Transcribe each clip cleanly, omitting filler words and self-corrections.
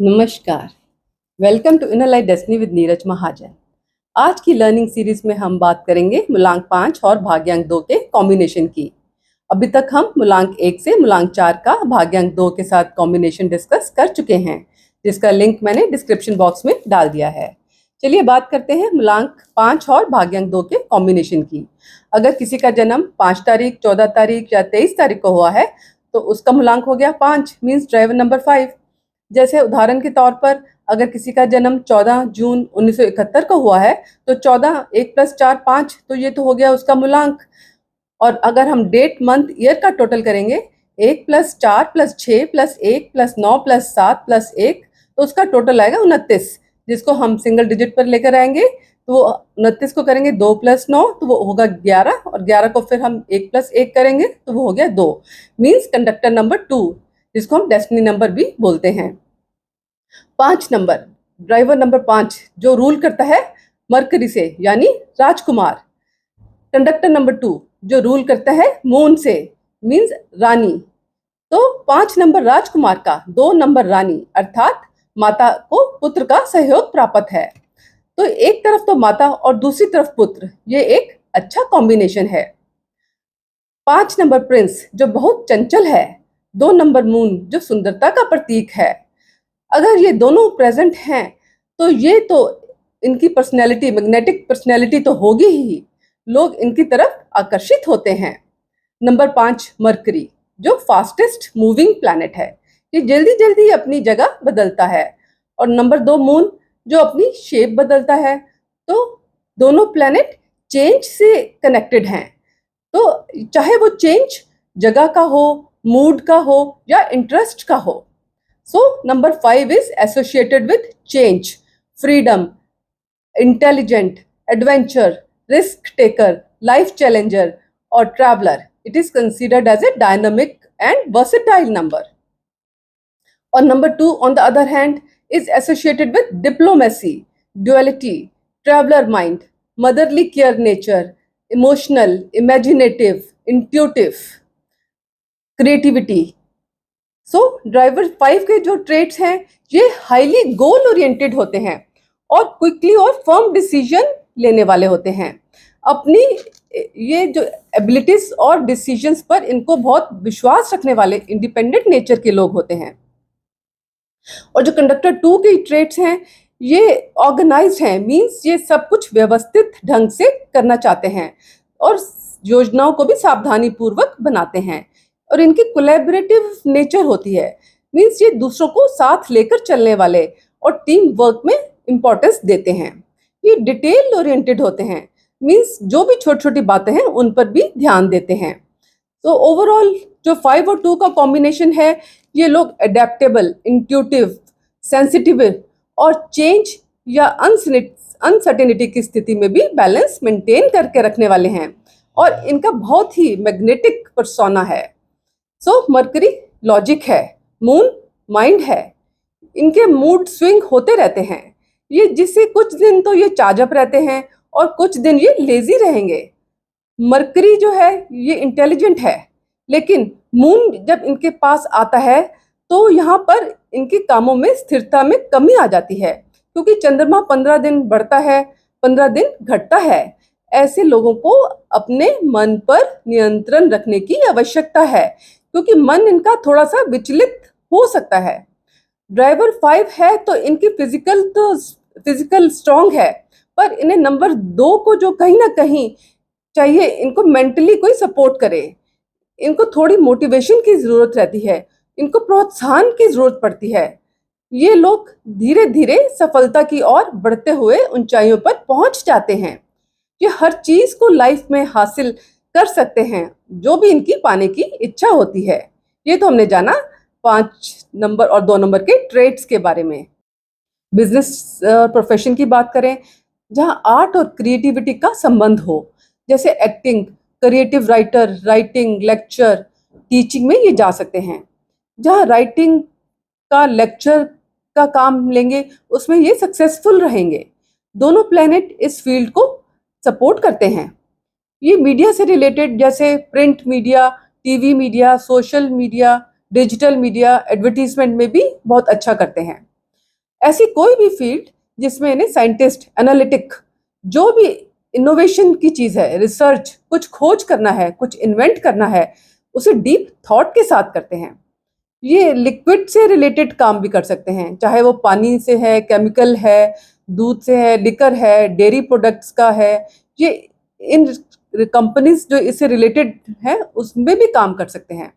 नमस्कार। Welcome to inner light destiny with Neeraj Mahajan. आज की लर्निंग सीरीज में हम बात करेंगे मूलांक 5 और भाग्यांक 2 के कॉम्बिनेशन की। अभी तक हम मूलांक 1 से मूलांक 4 का भाग्यांक 2 के साथ कॉम्बिनेशन डिस्कस कर चुके हैं, जिसका लिंक मैंने डिस्क्रिप्शन बॉक्स में डाल दिया है। चलिए बात करते हैं मूलांक 5 और भाग्यांक 2 के कॉम्बिनेशन की। अगर किसी का जन्म 5 तारीख, 14 तारीख या 23 तारीख को हुआ है तो उसका मूलांक हो गया 5, मीन्स ड्राइवर नंबर 5। जैसे उदाहरण के तौर पर अगर किसी का जन्म 14 जून 1971 को हुआ है तो 14 1 + 4 5, तो ये तो हो गया उसका मूलांक। और अगर हम डेट मंथ ईयर का टोटल करेंगे 1 + 4 + 6 + 1 + 9 + 7 + 1, तो उसका टोटल आएगा 29, जिसको हम सिंगल डिजिट पर लेकर आएंगे। तो वो 29 को करेंगे 2 + 9 तो वो होगा 11, और 11 को फिर हम 1 + 1 करेंगे तो वो हो गया 2, मीन्स कंडक्टर नंबर 2, जिसको हम डेस्टिनी नंबर भी बोलते हैं। 5 नंबर, ड्राइवर नंबर 5 जो रूल करता है मरकरी से, यानी राजकुमार। कंडक्टर नंबर 2 जो रूल करता है मून से, मीन्स रानी। तो 5 नंबर राजकुमार का, 2 नंबर रानी, अर्थात माता को पुत्र का सहयोग प्राप्त है। तो एक तरफ तो माता और दूसरी तरफ पुत्र, ये एक अच्छा कॉम्बिनेशन है। 5 नंबर प्रिंस जो बहुत चंचल है, 2 नंबर मून जो सुंदरता का प्रतीक है। अगर ये दोनों प्रेजेंट हैं तो ये तो इनकी पर्सनैलिटी, मैग्नेटिक पर्सनैलिटी तो होगी ही, लोग इनकी तरफ आकर्षित होते हैं। नंबर 5 मरकरी जो फास्टेस्ट मूविंग प्लैनेट है, ये जल्दी जल्दी अपनी जगह बदलता है। और नंबर 2 मून जो अपनी शेप बदलता है। तो दोनों प्लैनेट चेंज से कनेक्टेड हैं। तो चाहे वो चेंज जगह का हो, मूड का हो या इंटरेस्ट का हो। So number 5 is associated with change, freedom, intelligent, adventure, risk taker, life challenger or traveler. It is considered as a dynamic and versatile number. Or number 2 on the other hand is associated with diplomacy, duality, traveler mind, motherly care nature, emotional, imaginative, intuitive, creativity. So driver 5 के जो traits हैं ये highly goal oriented होते हैं और quickly और firm decision लेने वाले होते हैं। अपनी ये जो एबिलिटीज और डिसीजंस पर इनको बहुत विश्वास रखने वाले इंडिपेंडेंट नेचर के लोग होते हैं। और जो कंडक्टर 2 की ट्रेट्स हैं ये ऑर्गेनाइज्ड हैं, मींस ये सब कुछ व्यवस्थित ढंग से करना चाहते हैं और योजनाओं को भी सावधानी पूर्वक बनाते हैं। और इनकी कोलैबोरेटिव नेचर होती है, मींस ये दूसरों को साथ लेकर चलने वाले और टीम वर्क में इंपॉर्टेंस देते हैं। ये डिटेल ओरिएंटेड होते हैं, मींस जो भी छोटी छोटी बातें हैं उन पर भी ध्यान देते हैं। तो ओवरऑल जो 5 और 2 का कॉम्बिनेशन है, ये लोग एडेप्टेबल, इंट्यूटिव, सेंसिटिव और चेंज या अनसर्टेनिटी की स्थिति में भी बैलेंस मेंटेन करके रखने वाले हैं और इनका बहुत ही मैग्नेटिक पर्सोना है। सो मरकरी लॉजिक है, मून माइंड है। इनके मूड स्विंग होते रहते हैं, ये जिससे कुछ दिन तो ये चार्जअप रहते हैं और कुछ दिन ये लेजी रहेंगे। मरकरी जो है ये इंटेलिजेंट है, लेकिन मून जब इनके पास आता है तो यहाँ पर इनके कामों में स्थिरता में कमी आ जाती है, क्योंकि चंद्रमा 15 दिन बढ़ता है, 15 दिन घटता है। ऐसे लोगों को अपने मन पर नियंत्रण रखने की आवश्यकता है, क्योंकि मन इनका थोड़ा सा विचलित हो सकता है। ड्राइवर 5 है तो इनकी फिजिकल स्ट्रांग है, पर इन्हें नंबर 2 को जो कहीं ना कहीं चाहिए, इनको मेंटली कोई सपोर्ट करे, इनको थोड़ी मोटिवेशन की जरूरत रहती है, इनको प्रोत्साहन की जरूरत पड़ती है। ये लोग धीरे धीरे सफलता की ओर बढ़ते हुए ऊंचाइयों पर पहुंच जाते हैं। ये हर चीज को लाइफ में हासिल कर सकते हैं जो भी इनकी पाने की इच्छा होती है। ये तो हमने जाना 5 नंबर और 2 नंबर के ट्रेड्स के बारे में। बिजनेस प्रोफेशन की बात करें, जहाँ आर्ट और क्रिएटिविटी का संबंध हो, जैसे acting, creative writer, writing, lecture, teaching में ये जा सकते हैं। जहाँ राइटिंग का, लेक्चर का काम लेंगे उसमें ये सक्सेसफुल रहेंगे। दोनों प्लेनेट इस फील्ड को सपोर्ट करते हैं। ये मीडिया से रिलेटेड, जैसे print media, TV media, social media, digital media, advertisement में भी बहुत अच्छा करते हैं। ऐसी कोई भी फील्ड जिसमें इन्हें साइंटिस्ट, एनालिटिक, जो भी इनोवेशन की चीज़ है, रिसर्च, कुछ खोज करना है, कुछ इन्वेंट करना है, उसे डीप थॉट के साथ करते हैं। ये लिक्विड से रिलेटेड काम भी कर सकते हैं, चाहे वो पानी से है, केमिकल है, दूध से है, लिकर है, डेयरी प्रोडक्ट्स का है। ये इन कंपनीज जो इससे रिलेटेड है उसमें भी काम कर सकते हैं।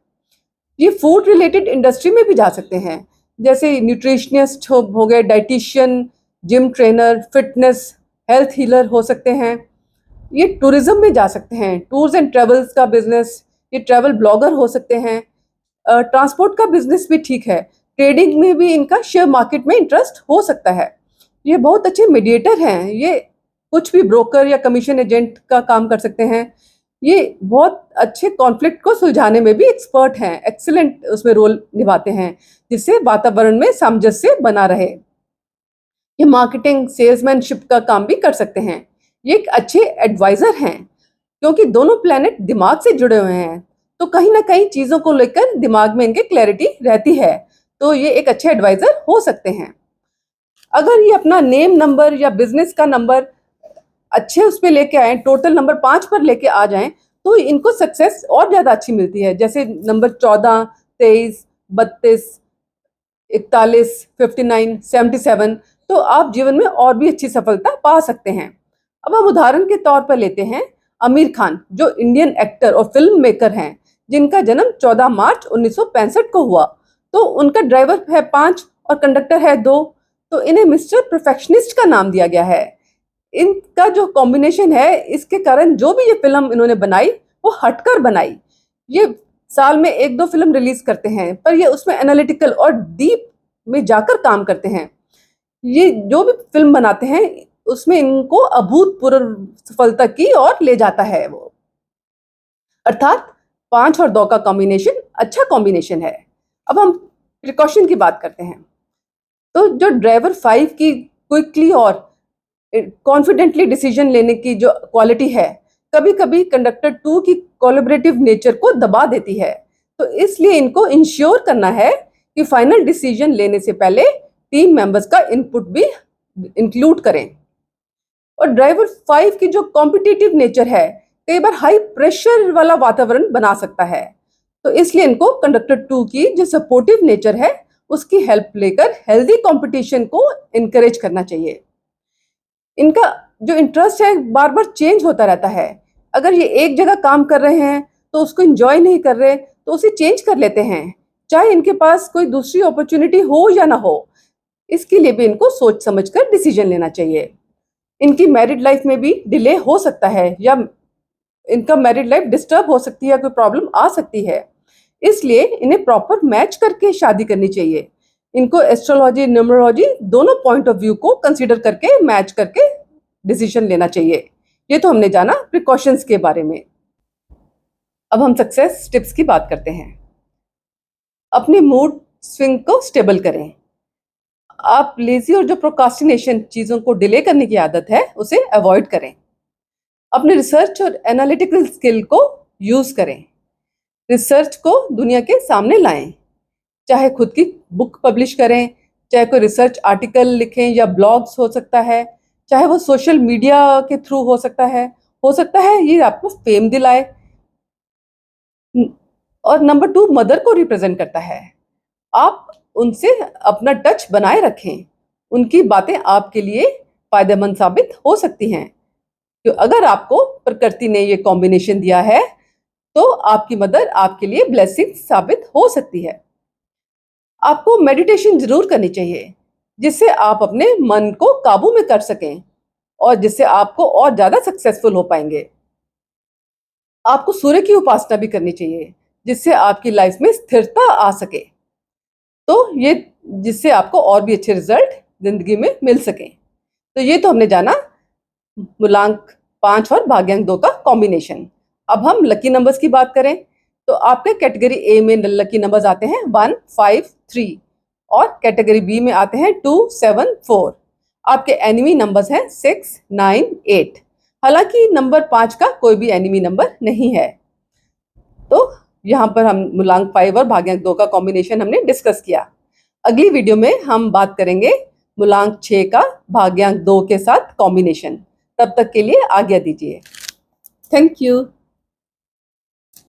ये फूड रिलेटेड इंडस्ट्री में भी जा सकते हैं, जैसे न्यूट्रिशनिस्ट हो गए, dietitian, gym trainer, fitness, health healer हो सकते हैं। ये टूरिज्म में जा सकते हैं, टूर्स एंड ट्रेवल्स का बिजनेस, ये ट्रैवल ब्लॉगर हो सकते हैं। ट्रांसपोर्ट का बिजनेस भी ठीक है, ट्रेडिंग में भी इनका शेयर मार्केट में इंटरेस्ट हो सकता है। ये बहुत अच्छे मीडिएटर हैं, ये कुछ भी ब्रोकर या कमीशन एजेंट का काम कर सकते हैं। ये बहुत अच्छे कॉन्फ्लिक्ट को सुलझाने में भी एक्सपर्ट हैं, एक्सीलेंट उसमें रोल निभाते हैं, जिससे वातावरण में सामंजस्य बना रहे। ये मार्केटिंग, सेल्समैनशिप का काम भी कर सकते हैं। ये एक अच्छे एडवाइजर हैं, क्योंकि दोनों प्लैनेट दिमाग से जुड़े हुए हैं, तो कहीं ना कहीं चीज़ों को लेकर दिमाग में इनके क्लैरिटी रहती है, तो ये एक अच्छे एडवाइजर हो सकते हैं। अगर ये अपना नेम नंबर या बिजनेस का नंबर अच्छे उस पर लेके आए, टोटल नंबर 5 पर लेके आ जाएं, तो इनको सक्सेस और ज़्यादा अच्छी मिलती है। जैसे नंबर 14, 23, 32, 41, 59, 77, तो आप जीवन में और भी अच्छी सफलता पा सकते हैं। अब हम उदाहरण के तौर पर लेते हैं आमिर खान, जो इंडियन एक्टर और फिल्म मेकर हैं, जिनका जन्म 14 मार्च 1965 को हुआ। तो उनका ड्राइवर है 5 और कंडक्टर है 2, तो इन्हें मिस्टर परफेक्शनिस्ट का नाम दिया गया है। इनका जो कॉम्बिनेशन है, इसके कारण जो भी ये फिल्म इन्होंने बनाई वो हटकर बनाई। ये साल में 1-2 फिल्म रिलीज करते हैं, पर ये उसमें एनालिटिकल और डीप में जाकर काम करते हैं। ये जो भी फिल्म बनाते हैं उसमें इनको अभूतपूर्व सफलता की ओर ले जाता है वो। अर्थात 5 और 2 का कॉम्बिनेशन अच्छा कॉम्बिनेशन है। अब हम प्रिकॉशन की बात करते हैं। तो जो ड्राइवर 5 की क्विकली और कॉन्फिडेंटली डिसीजन लेने की जो क्वालिटी है, कभी कभी कंडक्टर 2 की कोलैबोरेटिव नेचर को दबा देती है। तो इसलिए इनको इंश्योर करना है कि फाइनल डिसीजन लेने से पहले टीम मेंबर्स का इनपुट भी इंक्लूड करें। और ड्राइवर 5 की जो कॉम्पिटिटिव नेचर है, कई बार हाई प्रेशर वाला वातावरण बना सकता है। तो इसलिए इनको कंडक्टर 2 की जो सपोर्टिव नेचर है उसकी हेल्प लेकर हेल्दी कंपटीशन को इनकरेज करना चाहिए। इनका जो इंटरेस्ट है बार बार चेंज होता रहता है। अगर ये एक जगह काम कर रहे हैं तो उसको एंजॉय नहीं कर रहे, तो उसे चेंज कर लेते हैं, चाहे इनके पास कोई दूसरी अपॉर्चुनिटी हो या ना हो। इसके लिए भी इनको सोच समझकर डिसीजन लेना चाहिए। इनकी मैरिड लाइफ में भी डिले हो सकता है, या इनका मैरिड लाइफ डिस्टर्ब हो सकती है, कोई प्रॉब्लम आ सकती है। इसलिए इन्हें प्रॉपर मैच करके शादी करनी चाहिए। इनको एस्ट्रोलॉजी, न्यूमरोलॉजी दोनों पॉइंट ऑफ व्यू को कंसीडर करके मैच करके डिसीजन लेना चाहिए। ये तो हमने जाना प्रिकॉशंस के बारे में। अब हम सक्सेस टिप्स की बात करते हैं। अपने मूड स्विंग को स्टेबल करें। आप लेजी और जो प्रोकास्टिनेशन, चीज़ों को डिले करने की आदत है, उसे अवॉइड करें। अपने रिसर्च और एनालिटिकल स्किल को यूज़ करें। रिसर्च को दुनिया के सामने लाएं, चाहे खुद की बुक पब्लिश करें, चाहे कोई रिसर्च आर्टिकल लिखें या ब्लॉग्स हो सकता है, चाहे वो सोशल मीडिया के थ्रू हो सकता है ये आपको फेम दिलाए। और नंबर 2 मदर को रिप्रेजेंट करता है। आप उनसे अपना टच बनाए रखें, उनकी बातें आपके लिए फायदेमंद साबित हो सकती हैं। तो अगर आपको प्रकृति ने ये कॉम्बिनेशन दिया है, तो आपकी मदर आपके लिए ब्लेसिंग साबित हो सकती है। आपको मेडिटेशन जरूर करनी चाहिए, जिससे आप अपने मन को काबू में कर सकें और जिससे आपको और ज्यादा सक्सेसफुल हो पाएंगे। आपको सूर्य की उपासना भी करनी चाहिए, जिससे आपकी लाइफ में स्थिरता आ सके, तो ये जिससे आपको और भी अच्छे रिजल्ट जिंदगी में मिल सके। तो ये तो हमने जाना मूलांक 5 और भाग्यांक 2 का कॉम्बिनेशन। अब हम लकी नंबर्स की बात करें, तो आपके कैटेगरी ए में लकी नंबर्स आते हैं 1, 5, 3 और कैटेगरी बी में आते हैं 2, 7, 4। आपके एनिमी नंबर्स हैं 6, 9, 8। हालांकि नंबर 5 का कोई भी एनिमी नंबर नहीं है। तो यहाँ पर हम मूलांक 5 और भाग्यांक 2 का कॉम्बिनेशन हमने डिस्कस किया। अगली वीडियो में हम बात करेंगे मूलांक 6 का भाग्यांक 2 के साथ कॉम्बिनेशन। तब तक के लिए आज्ञा दीजिए। Thank you.